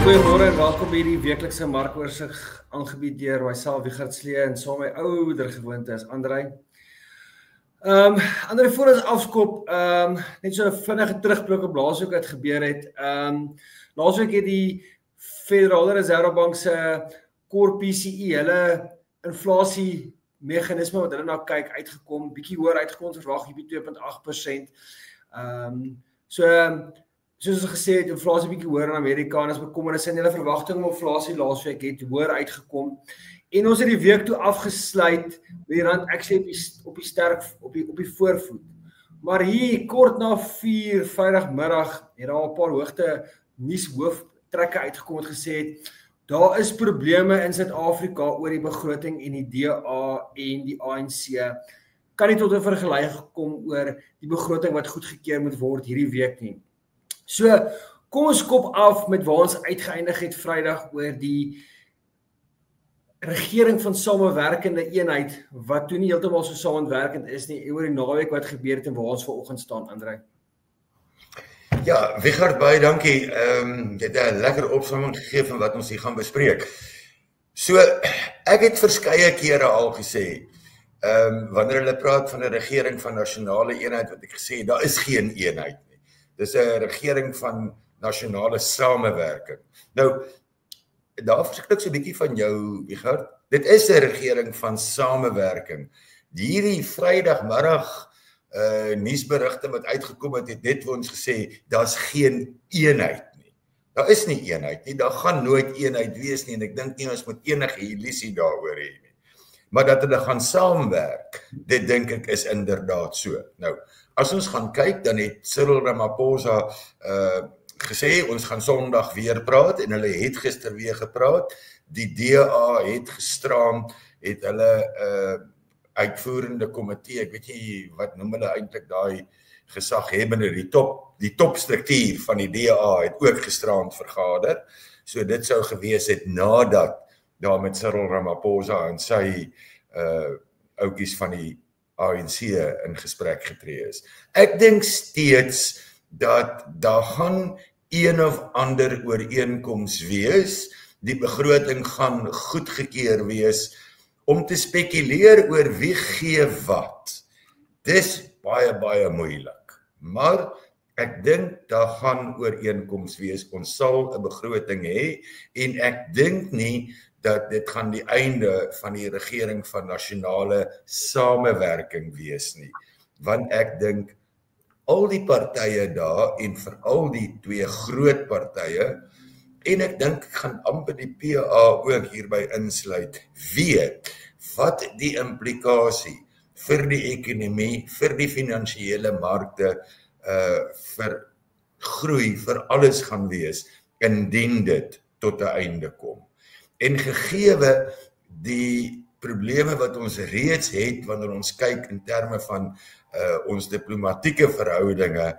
Goeiemôre en welkom by die weeklikse markoorsig aangebied deur myself Wiegert Slee en saam my ouer gewoonte is Andrei. Andrei, voor ons afskop, net so 'n vinnige terugblik op laasweek wat gebeur het. Laasweek het die Federale Reservebank se core PCE, hulle inflasie meganisme wat hulle na kyk uitgekom, bietjie hoër uitgekom, verwag hier by 2.8%. Soos ons gesê het, inflasie bietjie hoër in Amerika en as bekommernis en hulle verwagting om inflasie laasweek het hoër uitgekom. En ons het die week toe afgesluit met die rand actually op die voorvoet. Maar hier kort na 4 Vrydagmiddag het daar 'n paar hoogte nuushooftrekke uitgekom wat gesê het daar is probleme in Suid-Afrika oor die begroting en die DA en die ANC kan nie tot 'n vergelyking kom oor die begroting wat goedgekeur moet word hierdie week nie. So, kom ons kop af met waar ons uitgeëindig het Vrydag oor die regering van samewerkende eenheid, wat toe nie heeltemal so samewerkend is nie, oor die naweek wat gebeur het en waar ons vanoggend staan, Andrei. Ja, Wiegert, baie dankie. Jy het 'n lekker opsomming gegee van wat ons hier gaan bespreek. So, ek het verskeie kere al gesê, wanneer hulle praat van 'n regering van nasionale eenheid, wat ek gesê het, daar is geen eenheid nie. Dis 'n regering van nasionale samewerking. Nou, daar verskil ek so 'n bietjie van jou, Wiegert. Dit is 'n regering van samewerking. Hierdie Vrydagmiddag nuusberigte wat uitgekom het, het net vir ons gesê, daar's geen eenheid nie. Daar is nie eenheid nie, daar gaan nooit eenheid wees nie, en ek dink nie ons moet enige illusie daaroor hê nie. Maar dat hulle gaan saamwerk, dit dink ek is inderdaad so. Nou, as ons gaan kyk, dan het Cyril Ramaphosa gesê, ons gaan Sondag weer praat, en hulle het gister weer gepraat. Die DA het gisteraan, het hulle uitvoerende komitee, ek weet nie, wat noem hulle eintlik daai gesaghebende, die topstruktuur van die DA het ook gisteraan vergader. So dit sou gewees het nadat daar met Cyril Ramaphosa en sy oukies van die ANC in gesprek getree is. Ek dink steeds dat daar gaan een of ander ooreenkoms wees, die begroting gaan goedgekeur wees, om te spekuleer oor wie gee wat. Dis baie moeilik, maar ek dink daar gaan ooreenkoms wees, ons sal 'n begroting hê, en ek dink nie dat dit gaan die einde van die regering van nasionale samewerking wees nie, want ek dink al die partye daar, en veral die twee groot partye, en ek dink ek gaan amper die PA ook hierby insluit, weet wat die implikasie vir die ekonomie, vir die finansiële markte, vir groei, vir alles gaan wees, indien dit tot 'n einde kom. En gegeewe die probleme wat ons reeds het, wanneer ons kyk in terme van ons diplomatieke verhoudinge,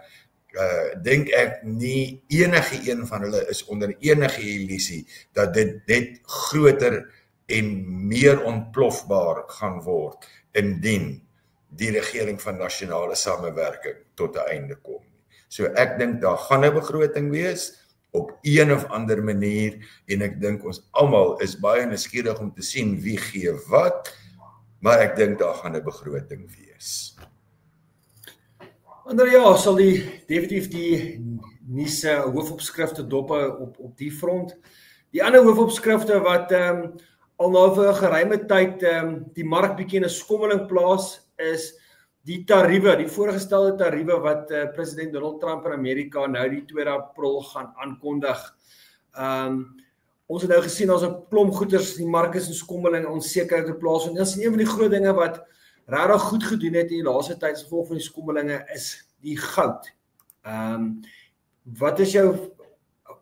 dink ek nie enige een van hulle is onder enige illusie dat dit net groter en meer ontplofbaar gaan word indien die regering van nasionale samewerking tot 'n einde kom. So ek dink daar gaan 'n begroting wees op een of ander manier, en ek dink ons almal is baie nuuskierig om te sien wie gee wat, maar ek dink daar gaan 'n begroting wees. Ander ja, sal definitief die nuus hoofopskrifte dop op die front. Die ander hoofopskrifte wat al nou vir 'n geruime tyd die mark bietjie in 'n skommeling plaas, is die tariewe, die voorgestelde tariewe wat president Donald Trump in Amerika nou die 2 April gaan aankondig. Ons het nou gesien as 'n klomp goeders, die mark is in skommeling, onsekerheid op plaas, en dit is een van die groot dinge wat regtig goed gedoen het in die laaste tyd as gevolg van die skommelinge is die goud. Wat is jou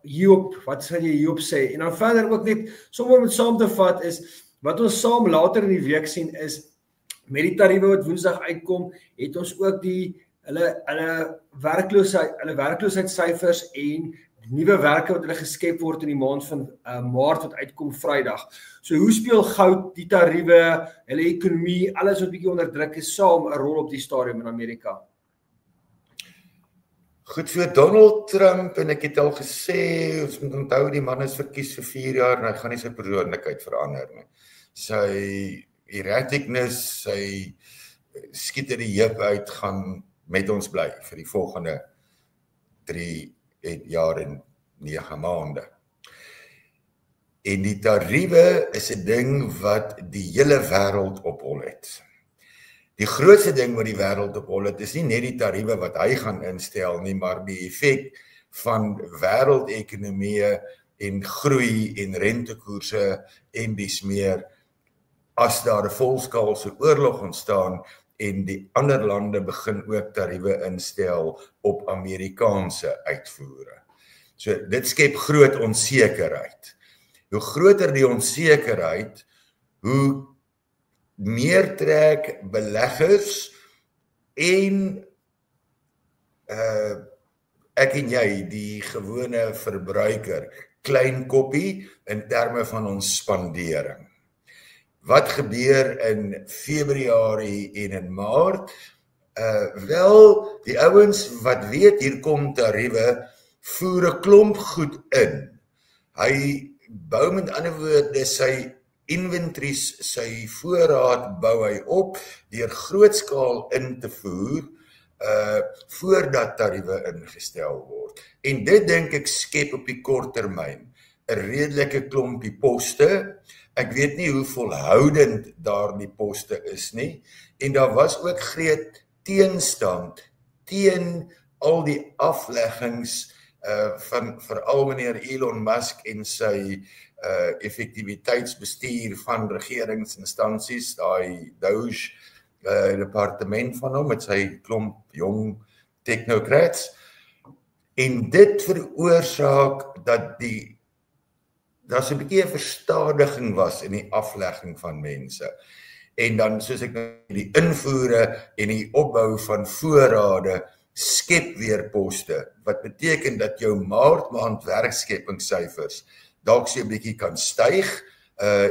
hierop, wat sal jy hierop sê? En dan verder ook net, sommer om het saam te vat is, wat ons saam later in die week sien is, met die tariewe wat Woensdag uitkom, het ons ook hulle werkloosheidssyfers en nuwe werke wat hulle geskep word in die maand van Maart wat uitkom Vrydag. So hoe speel goud, die tariewe, hulle ekonomie, alles wat bietjie onder druk is, saam 'n rol op die stadium in Amerika? Goed, vir Donald Trump, en ek het al gesê, ons moet onthou die man is verkies vir 4 jaar en hy gaan nie sy persoonlikheid verander nie. Sy erraticness, sy skiet uit die heup uit, gaan met ons bly vir die volgende 3 jaar en 9 maande. En die tariewe is 'n ding wat die hele wêreld op hol het. Die grootste ding wat die wêreld op hol het, is nie net die tariewe wat hy gaan instel nie, maar die effek van wêreldekonomieë en groei en rentekoerse en dis meer as daar 'n volskaalse oorlog ontstaan en die ander lande begin ook tariewe instel op Amerikaanse uitvoere. So dit skep groot onsekerheid. Hoe groter die onsekerheid, hoe meer trek beleggers en ek en jy, die gewone verbruiker, klein koppie in terme van ons spandering. Wat gebeur in Februarie en in Maart? Wel, die ouens wat weet hier kom tariewe, voer 'n klomp goed in. Hy bou met ander woorde sy inventories, sy voorraad bou hy op deur grootskaal in te voer voordat tariewe ingestel word. En dit dink ek skep op die kort termyn 'n redelike klompie poste. Ek weet nie hoe volhoudend daardie poste is nie. En daar was ook great teenstand teen al die afleggings van veral meneer Elon Musk en sy effektiwiteitsbestuur van regeringsinstansies, daai Doge departement van hom met sy klomp jong technocrats. En dit veroorsaak dat daar so 'n bietjie 'n verstadiging was in die aflegging van mense. En dan soos ek die invoere en die opbou van voorrade skep weer poste, wat beteken dat jou Maart maand werkskepingssyfers dalk so 'n bietjie kan styg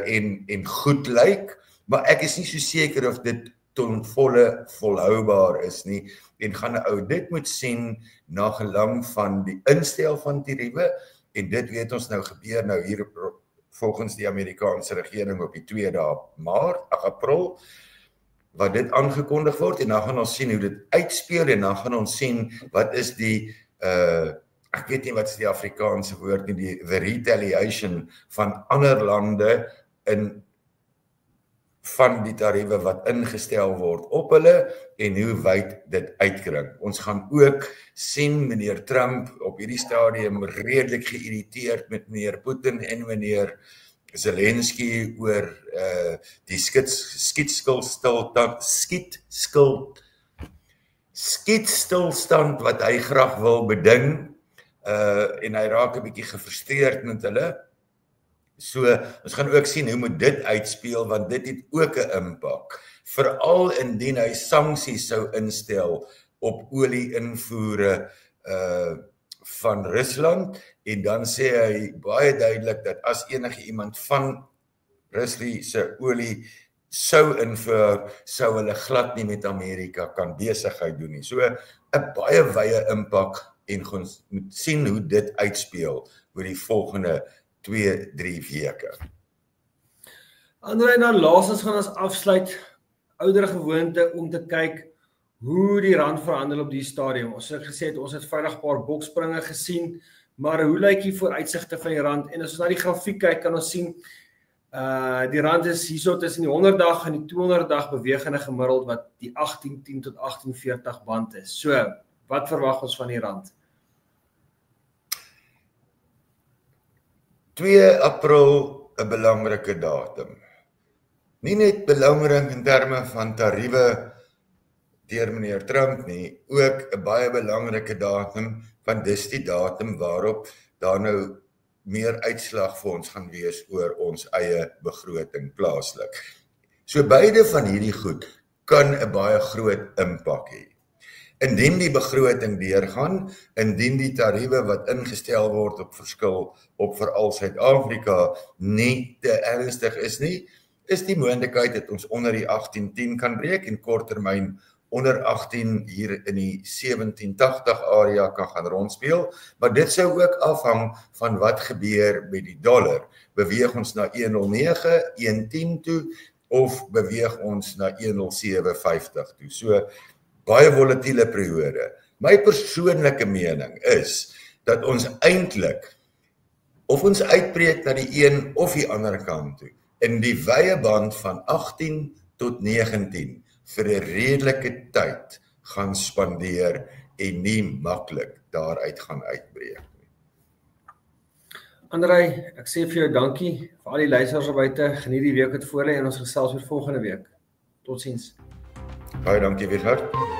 en goed lyk, maar ek is nie so seker of dit ten volle volhoubaar is nie, en gaan 'n audit moet sien na gelang van die instel van tariewe, en dit weet ons nou gebeur nou hier volgens die Amerikaanse regering op die 2 April, wat dit aangekondig word, en dan gaan ons sien hoe dit uitspeel, en dan gaan ons sien wat is die, ek weet nie wat is die Afrikaanse woord nie, die retaliation van ander lande van die tariewe wat ingestel word op hulle, en hoe wyd dit uitkring. Ons gaan ook sien meneer Trump op hierdie stadium redelik geïrriteerd met meneer Putin en meneer Zelensky oor die skietstilstand wat hy graag wil beding, en hy raak 'n bietjie gefrustreerd met hulle. So, ons gaan ook sien hoe moet dit uitspeel, want dit het ook 'n impak. Veral indien hy sanksies sou instel op olie-invoere van Rusland, en dan sê hy baie duidelik dat as enige iemand van Rusland se olie sou invoer, sou hulle glad nie met Amerika kan besigheid doen nie. So 'n baie wye impak, en ons moet sien hoe dit uitspeel oor die volgende 2-3 weke. Andre, en dan laastens gaan ons afsluit, oudere gewoonte om te kyk hoe die rand verhandel op die stadium. Ons het gesê, ons het Vrydag 'n paar bokspringe gesien, maar hoe lyk die vooruitsigte van die rand? En as ons na die grafiek kyk, kan ons sien, die rand is hierso tussen die 100 dag en die 200 dag bewegende gemiddeld, wat die 1810 tot 1840 band is. So, wat verwag ons van die rand? 2 April 'n belangrike datum. Nie net belangrik in terme van tariewe deur meneer Trump nie, ook 'n baie belangrike datum, want dis die datum waarop daar nou meer uitslag vir ons gaan wees oor ons eie begroting plaaslik. So beide van hierdie goed kan 'n baie groot impak hê. Indien die begroting deurgaan, indien die tariewe wat ingestel word op verskil op veral Suid-Afrika nie te ernstig is nie, is die moontlikheid dat ons onder die 1810 kan breek en korttermyn onder 18 hier in die 1780 area kan gaan rondspeel, maar dit sou ook afhang van wat gebeur met die dollar. Beweeg ons na 109, 110 toe, of beweeg ons na 107.50 toe. So, baie volatiele periode. My persoonlike mening is, dat ons eintlik, of ons uitbreek na die een of die ander kant toe, in die wye band van 18 tot 19, vir 'n redelike tyd gaan spandeer en nie maklik daaruit gaan uitbreek nie. Andrei, ek sê vir jou dankie vir al die luisteraars daar buite. Geniet die week wat voor lê en ons gesels weer volgende week. Totsiens. Baie dankie, Richard.